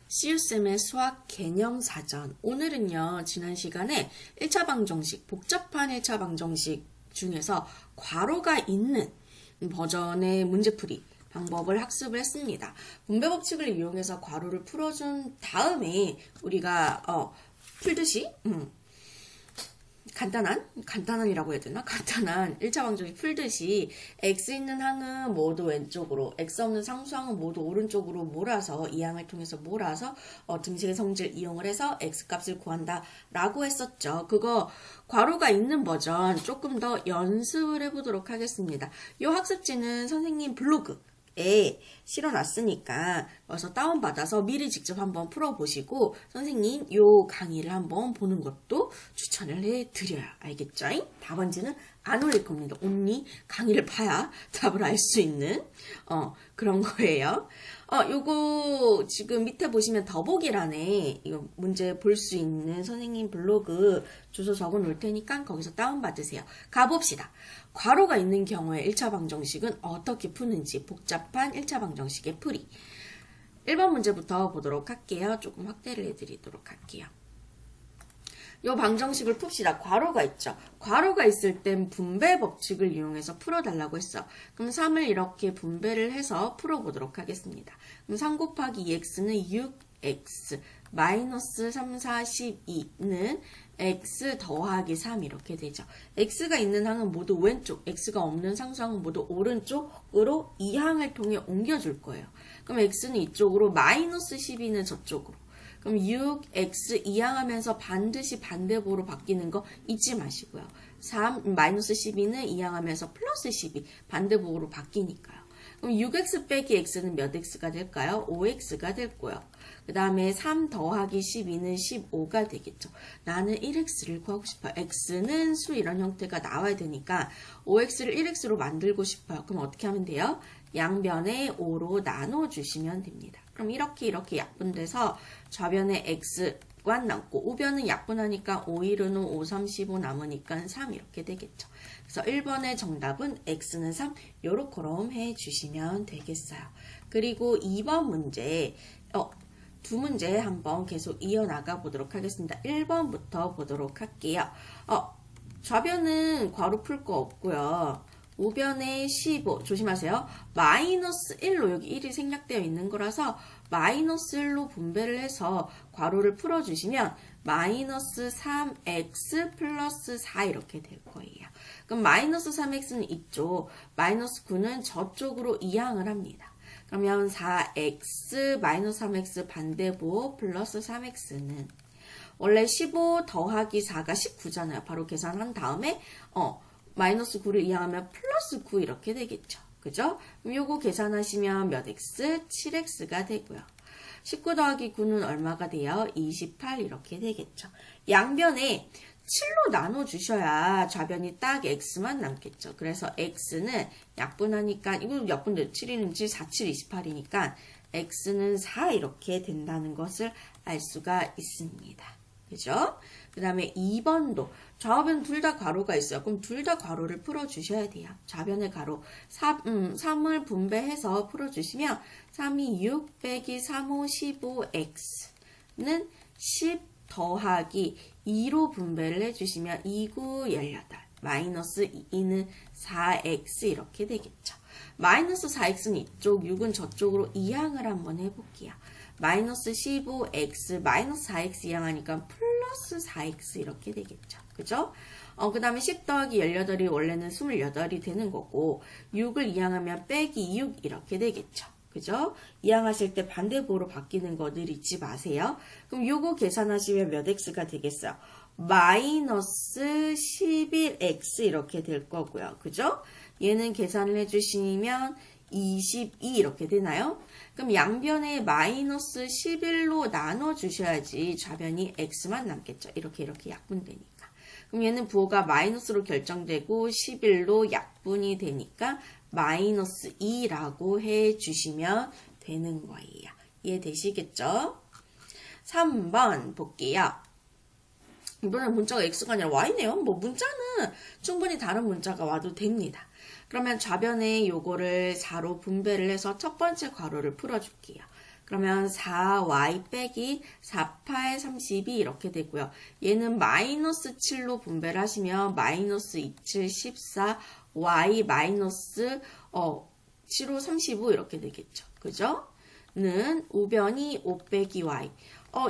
시우쌤의 수학 개념 사전. 오늘은요, 지난 시간에 1차 방정식, 복잡한 1차 방정식 중에서 괄호가 있는 버전의 문제풀이 방법을 학습을 했습니다. 분배 법칙을 이용해서 괄호를 풀어준 다음에 우리가 풀듯이 간단한이라고 해야 되나? 간단한 1차 방정식 풀듯이 x 있는 항은 모두 왼쪽으로, x 없는 상수항은 모두 오른쪽으로 몰아서 이 항을 통해서 몰아서 등식의 성질 이용을 해서 x 값을 구한다 라고 했었죠. 그거 괄호가 있는 버전 조금 더 연습을 해보도록 하겠습니다. 이 학습지는 선생님 블로그에 실어놨으니까 어서 다운받아서 미리 직접 한번 풀어보시고 선생님 요 강의를 한번 보는 것도 추천을 해드려요. 알겠죠? 답안지는 안 올릴 겁니다. only 강의를 봐야 답을 알 수 있는 그런 거예요. 요거 지금 밑에 보시면 더보기란에 이거 문제 볼 수 있는 선생님 블로그 주소 적어 놓을 테니까 거기서 다운받으세요. 가봅시다. 괄호가 있는 경우에 1차 방정식은 어떻게 푸는지 복잡한 1차 방정식의 풀이. 1번 문제부터 보도록 할게요. 조금 확대를 해드리도록 할게요. 요 방정식을 풉시다. 괄호가 있죠. 괄호가 있을 땐 분배 법칙을 이용해서 풀어달라고 했어. 그럼 3을 이렇게 분배를 해서 풀어보도록 하겠습니다. 그럼 3 곱하기 2x는 6x 마이너스 3, 4, 12는 x 더하기 3 이렇게 되죠. x가 있는 항은 모두 왼쪽, x가 없는 상수항은 모두 오른쪽으로 이 항을 통해 옮겨줄 거예요. 그럼 x는 이쪽으로, 마이너스 12는 저쪽으로. 그럼 6x 이항하면서 반드시 반대보로 바뀌는 거 잊지 마시고요. 3, 마이너스 12는 이항하면서 플러스 12 반대보로 바뀌니까요. 그럼 6x 빼기 x는 몇 x가 될까요? 5x가 될 거예요. 그 다음에 3 더하기 12는 15가 되겠죠. 나는 1x를 구하고 싶어요. x는 수 이런 형태가 나와야 되니까 5x를 1x로 만들고 싶어요. 그럼 어떻게 하면 돼요? 양변에 5로 나눠주시면 됩니다. 그럼 이렇게 약분돼서 좌변에 x가 남고 우변은 약분하니까 5, 1은 5, 3, 15 남으니까 3 이렇게 되겠죠. 그래서 1번의 정답은 x는 3 요렇게럼 해주시면 되겠어요. 그리고 2번 문제 두 문제 한번 계속 이어나가 보도록 하겠습니다. 1번부터 보도록 할게요. 좌변은 괄호 풀 거 없고요. 우변에 15 조심하세요. 마이너스 1로 여기 1이 생략되어 있는 거라서 마이너스 1로 분배를 해서 괄호를 풀어주시면 마이너스 3x 플러스 4 이렇게 될 거예요. 그럼 마이너스 3x는 이쪽, 마이너스 9는 저쪽으로 이항을 합니다. 그러면 4x 마이너스 3x 반대보 플러스 3x는 원래 15 더하기 4가 19잖아요. 바로 계산한 다음에 마이너스 9를 이항하면 플러스 9 이렇게 되겠죠. 그죠? 그럼 요거 계산하시면 몇 x? 7x가 되고요. 19 더하기 9는 얼마가 돼요? 28 이렇게 되겠죠. 양변에 7로 나눠주셔야 좌변이 딱 x만 남겠죠. 그래서 x는 약분하니까 이거 약분돼 7이는 7, 4, 7, 28이니까 x는 4 이렇게 된다는 것을 알 수가 있습니다. 그죠? 그 다음에 2번도 좌우변 둘 다 괄호가 있어요. 그럼 둘 다 괄호를 풀어주셔야 돼요. 좌변의 괄호 3을 분배해서 풀어주시면 3이 6 빼기 3, 5, 15x는 10 더하기 2로 분배를 해주시면 2, 9, 18 마이너스 2는 4x 이렇게 되겠죠. 마이너스 4x는 이쪽, 6은 저쪽으로 이항을 한번 해볼게요. 마이너스 15x 마이너스 4x 이항하니까 플러스 4x 이렇게 되겠죠. 그죠? 그 다음에 10 더하기 18이 원래는 28이 되는 거고 6을 이항하면 빼기 6 이렇게 되겠죠. 그죠? 이항하실 때 반대보로 바뀌는 거 늘 잊지 마세요. 그럼 요거 계산하시면 몇 x가 되겠어요? 마이너스 11x 이렇게 될 거고요. 그죠? 얘는 계산을 해주시면 22 이렇게 되나요? 그럼 양변에 마이너스 11로 나눠주셔야지 좌변이 x만 남겠죠. 이렇게 약분되니까. 그럼 얘는 부호가 마이너스로 결정되고 11로 약분이 되니까 마이너스 2라고 해주시면 되는 거예요. 이해되시겠죠? 3번 볼게요. 이번엔 문자가 x가 아니라 y네요. 뭐 문자는 충분히 다른 문자가 와도 됩니다. 그러면 좌변에 요거를 4로 분배를 해서 첫 번째 괄호를 풀어줄게요. 그러면 4y 빼기 4, 8, 32 이렇게 되고요. 얘는 마이너스 7로 분배를 하시면 마이너스 2, 7, 14, y 마이너스 7호 35 이렇게 되겠죠. 그죠? 는 우변이 5 빼기 y.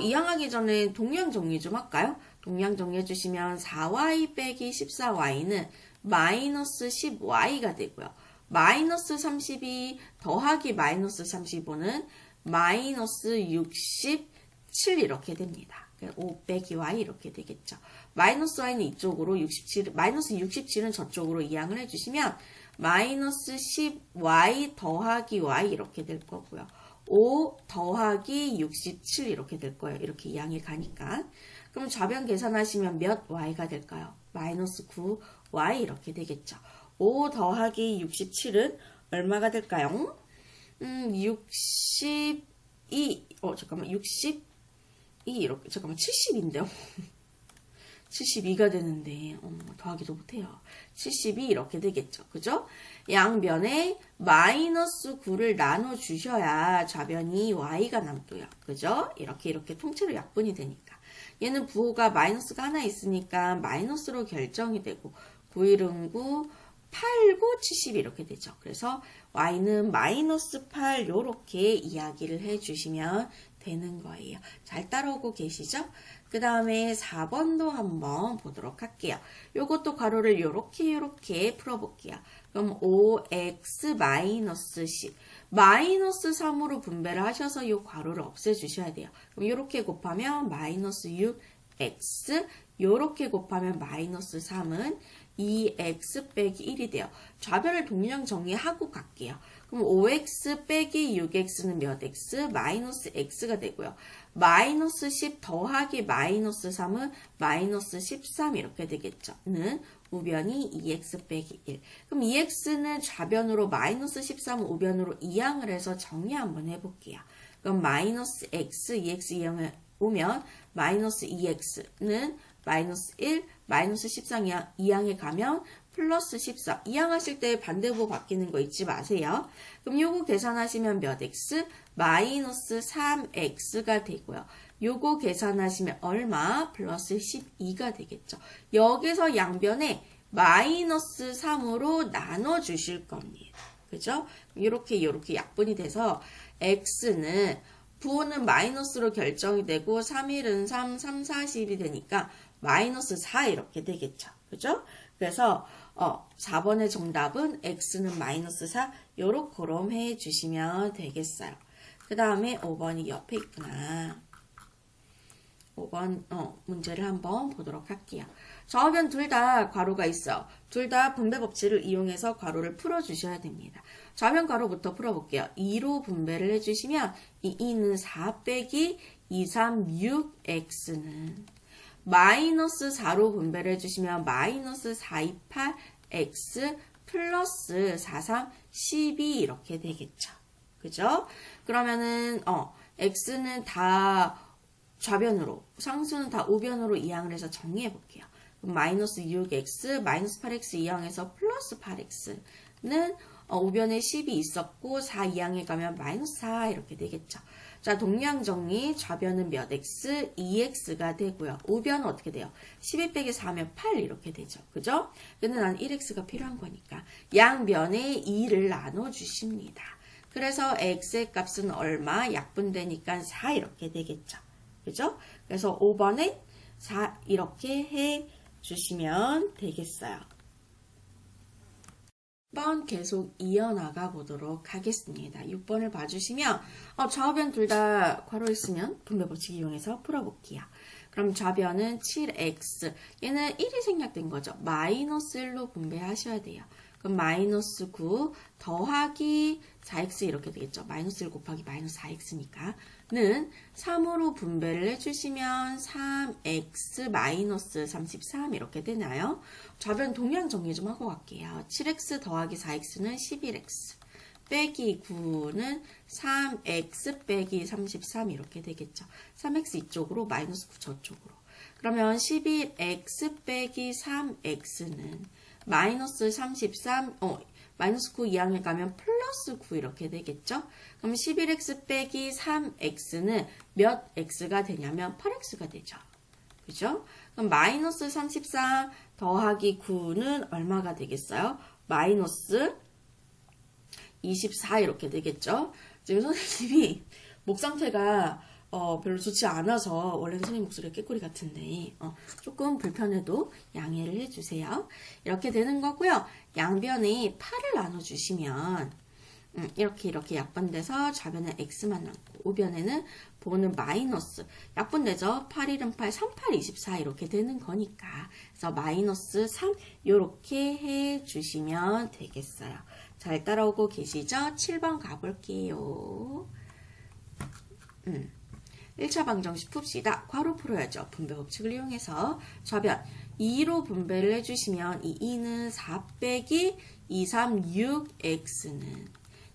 이항하기 전에 동량 정리 좀 할까요? 동량 정리해 주시면 4y 빼기 14y는 마이너스 10y가 되고요. 마이너스 32 더하기 마이너스 35는 마이너스 67 이렇게 됩니다. 5 빼기 y 이렇게 되겠죠. 마이너스 y는 이쪽으로 67, 마이너스 67은 저쪽으로 이항을 해주시면 마이너스 10y 더하기 y 이렇게 될 거고요. 5 더하기 67 이렇게 될 거예요. 이렇게 이항이 가니까. 그럼 좌변 계산하시면 몇 y가 될까요? 마이너스 9y 이렇게 되겠죠. 5 더하기 67은 얼마가 될까요? 62, 잠깐만, 62, 이렇게, 잠깐만, 70인데요? 72가 되는데, 더하기도 못해요. 72 이렇게 되겠죠. 그죠? 양변에 마이너스 9를 나눠주셔야 좌변이 y가 남고요. 그죠? 이렇게 통째로 약분이 되니까. 얘는 부호가 마이너스가 하나 있으니까 마이너스로 결정이 되고, 9일은 9, 8, 9, 70 이렇게 되죠. 그래서 y는 마이너스 8 요렇게 이야기를 해주시면 되는 거예요. 잘 따라오고 계시죠? 그 다음에 4번도 한번 보도록 할게요. 요것도 괄호를 요렇게 풀어볼게요. 그럼 5x 마이너스 10 마이너스 3으로 분배를 하셔서 요 괄호를 없애주셔야 돼요. 그럼 요렇게 곱하면 마이너스 6x 요렇게 곱하면 마이너스 3은 2x 빼기 1이 돼요. 좌변을 동량 정리하고 갈게요. 그럼 5x 빼기 6x는 몇 x? 마이너스 x가 되고요. 마이너스 10 더하기 마이너스 3은 마이너스 13 이렇게 되겠죠. 는 우변이 2x 빼기 1. 그럼 2x는 좌변으로 마이너스 13은 우변으로 이항을 해서 정리 한번 해볼게요. 그럼 마이너스 x, 2x 이항을 오면 마이너스 2x는 마이너스 1, 마이너스 13 이항에 가면 플러스 14. 이항하실 때 반대부 바뀌는 거 잊지 마세요. 그럼 요거 계산하시면 몇 x? 마이너스 3x가 되고요. 요거 계산하시면 얼마? 플러스 12가 되겠죠. 여기서 양변에 마이너스 3으로 나눠주실 겁니다. 그죠? 이렇게 약분이 돼서 x는 부호는 마이너스로 결정이 되고 3, 1은 3, 3, 40이 되니까 마이너스 4 이렇게 되겠죠. 그죠? 그래서 4번의 정답은 x는 마이너스 4 요렇게럼 해주시면 되겠어요. 그 다음에 5번이 옆에 있구나. 5번 문제를 한번 보도록 할게요. 좌우변 둘 다 괄호가 있어. 둘 다 분배 법칙을 이용해서 괄호를 풀어주셔야 됩니다. 좌변 괄호부터 풀어볼게요. 2로 분배를 해주시면 이 2는 4 빼기 2, 3, 6x는 마이너스 4로 분배를 해주시면 마이너스 4, 2, 8 x 플러스 4, 3, 12 이렇게 되겠죠. 그죠? 그러면은 x는 다 좌변으로, 상수는 다 우변으로 이항을 해서 정리해 볼게요. 그럼 마이너스 6x, 마이너스 8x 이항해서 플러스 8x는 우변에 10이 있었고 4 이항에 가면 마이너스 4 이렇게 되겠죠. 자, 동량 정리, 좌변은 몇 x? 2x가 되고요. 우변은 어떻게 돼요? 12 빼기 4면 8 이렇게 되죠. 그죠? 근데 난 1x가 필요한 거니까 양변에 2를 나눠주십니다. 그래서 x의 값은 얼마? 약분되니까 4 이렇게 되겠죠. 그죠? 그래서 5번에 4 이렇게 해 주시면 되겠어요. 6번 계속 이어나가 보도록 하겠습니다. 6번을 봐주시면 좌변 둘 다 괄호 있으면 분배 법칙 이용해서 풀어볼게요. 그럼 좌변은 7x 얘는 1이 생략된 거죠. 마이너스 1로 분배하셔야 돼요. 그럼 마이너스 9 더하기 4x 이렇게 되겠죠. 마이너스 1 곱하기 마이너스 4x니까 는 3으로 분배를 해주시면 3x 마이너스 33 이렇게 되나요? 좌변 동량 정리 좀 하고 갈게요. 7x 더하기 4x는 11x 빼기 9는 3x 빼기 33 이렇게 되겠죠. 3x 이쪽으로 마이너스 9 저쪽으로. 그러면 11x 빼기 3x는 마이너스 33, 마이너스 9 2항에 가면 플러스 9 이렇게 되겠죠? 그럼 11x 빼기 3x는 몇 x가 되냐면 8x가 되죠. 그죠? 그럼 마이너스 34 더하기 9는 얼마가 되겠어요? 마이너스 24 이렇게 되겠죠? 지금 선생님이 목 상태가 별로 좋지 않아서 원래는 선생님 목소리가 깨꼬리 같은데 조금 불편해도 양해를 해주세요. 이렇게 되는 거고요. 양변에 8을 나눠주시면 이렇게 약분돼서 좌변에 x만 남고 우변에는 보는 마이너스 약분되죠. 8, 1은 8, 3, 8, 24 이렇게 되는 거니까 그래서 마이너스 3 이렇게 해주시면 되겠어요. 잘 따라오고 계시죠? 7번 가볼게요. 1차 방정식 풉시다. 괄호 풀어야죠. 분배 법칙을 이용해서 좌변 2로 분배를 해주시면 이 2는 4 빼기 2, 3, 6x는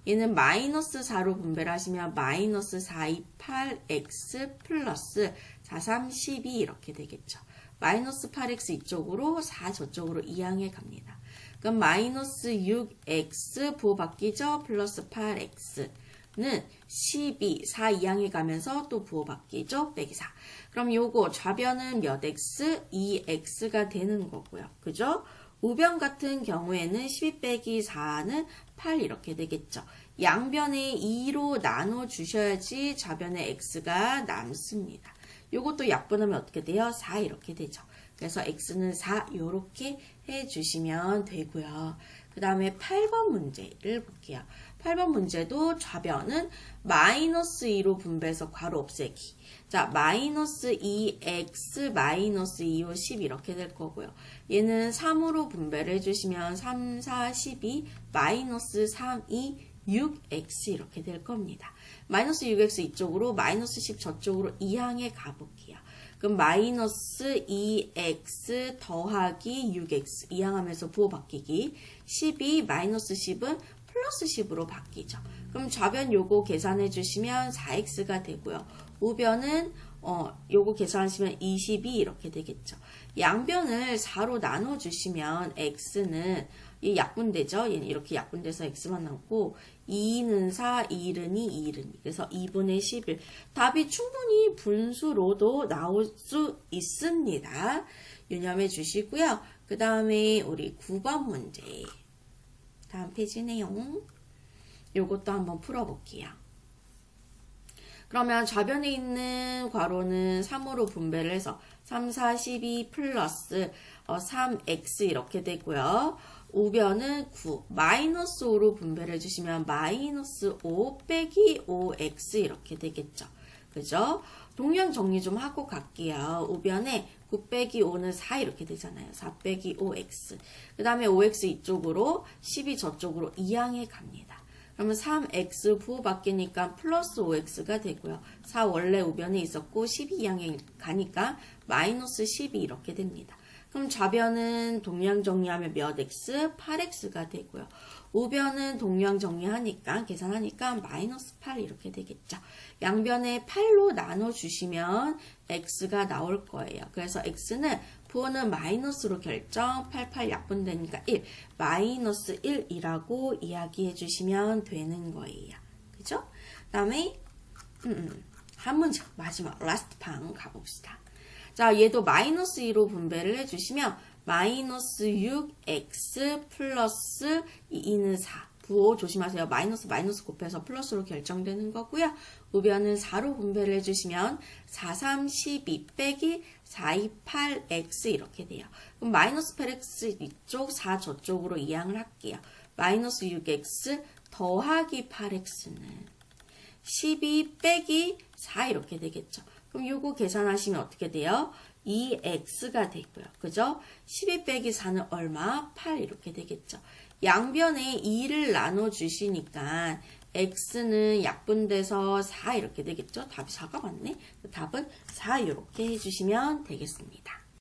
얘는 마이너스 4로 분배를 하시면 마이너스 4, 2, 8x 플러스 4, 3, 12 이렇게 되겠죠. 마이너스 8x 이쪽으로 4 저쪽으로 2항에 갑니다. 그럼 마이너스 6x 부호 바뀌죠. 플러스 8x는 12, 4 2항에 가면서 또 부호 바뀌죠. 빼기 4. 그럼 요거 좌변은 몇 x? 2x가 되는 거고요. 그죠? 우변 같은 경우에는 12 빼기 4는 8 이렇게 되겠죠. 양변에 2로 나눠 주셔야지 좌변에 x가 남습니다. 요것도 약분하면 어떻게 돼요? 4 이렇게 되죠. 그래서 x는 4 이렇게 해주시면 되고요. 그 다음에 8번 문제를 볼게요. 8번 문제도 좌변은 마이너스 2로 분배해서 괄호 없애기. 자, 마이너스 2x 마이너스 2호 10 이렇게 될 거고요. 얘는 3으로 분배를 해주시면 3, 4, 12 마이너스 3, 2, 6x 이렇게 될 겁니다. 마이너스 6x 이쪽으로 마이너스 10 저쪽으로 2항에 가볼게요. 그럼 마이너스 2x 더하기 6x 2항 하면서 부호 바뀌기 12 마이너스 10은 플러스 10으로 바뀌죠. 그럼 좌변 요거 계산해 주시면 4x가 되고요. 우변은 요거 계산하시면 22 이렇게 되겠죠. 양변을 4로 나눠 주시면 x는 이 약분되죠. 얘는 이렇게 약분돼서 x만 남고 2는 4, 1은 2, 1은 2. 그래서 2분의 11. 답이 충분히 분수로도 나올 수 있습니다. 유념해 주시고요. 그 다음에 우리 9번 문제. 다음 페이지네요. 요것도 한번 풀어볼게요. 그러면 좌변에 있는 괄호는 3으로 분배를 해서 3, 4, 12 플러스 3x 이렇게 되고요. 우변은 9, 마이너스 5로 분배를 해주시면 마이너스 5 빼기 5x 이렇게 되겠죠. 그죠? 동량 정리 좀 하고 갈게요. 우변에 9 빼기 5는 4 이렇게 되잖아요. 4 빼기 5x. 그 다음에 5x 이쪽으로 12 저쪽으로 2항에 갑니다. 그러면 3x 부호 바뀌니까 플러스 5x가 되고요. 4 원래 우변에 있었고 12항에 가니까 마이너스 12 이렇게 됩니다. 그럼 좌변은 동량 정리하면 몇 x? 8x가 되고요. 우변은 동량 정리하니까 계산하니까 마이너스 8 이렇게 되겠죠. 양변에 8로 나눠주시면 x가 나올 거예요. 그래서 x는 부호는 마이너스로 결정 88 약분되니까 1 마이너스 1이라고 이야기해 주시면 되는 거예요. 그죠? 그 다음에 한 문제 마지막 라스트 방 가봅시다. 자, 얘도 마이너스 2로 분배를 해주시면 마이너스 6x 플러스 2는 4. 부호 조심하세요. 마이너스 곱해서 플러스로 결정되는 거고요. 우변은 4로 분배를 해주시면 4, 3, 12 빼기 4, 2, 8x 이렇게 돼요. 그럼 마이너스 8x 이쪽 4 저쪽으로 이항을 할게요. 마이너스 6x 더하기 8x는 12 빼기 4 이렇게 되겠죠. 그럼 요거 계산하시면 어떻게 돼요? 2x가 되고요. 그죠? 12 빼기 4는 얼마? 8 이렇게 되겠죠. 양변에 2를 나눠주시니까 x는 약분돼서 4 이렇게 되겠죠. 답이 4가 맞네. 답은 4 이렇게 해주시면 되겠습니다.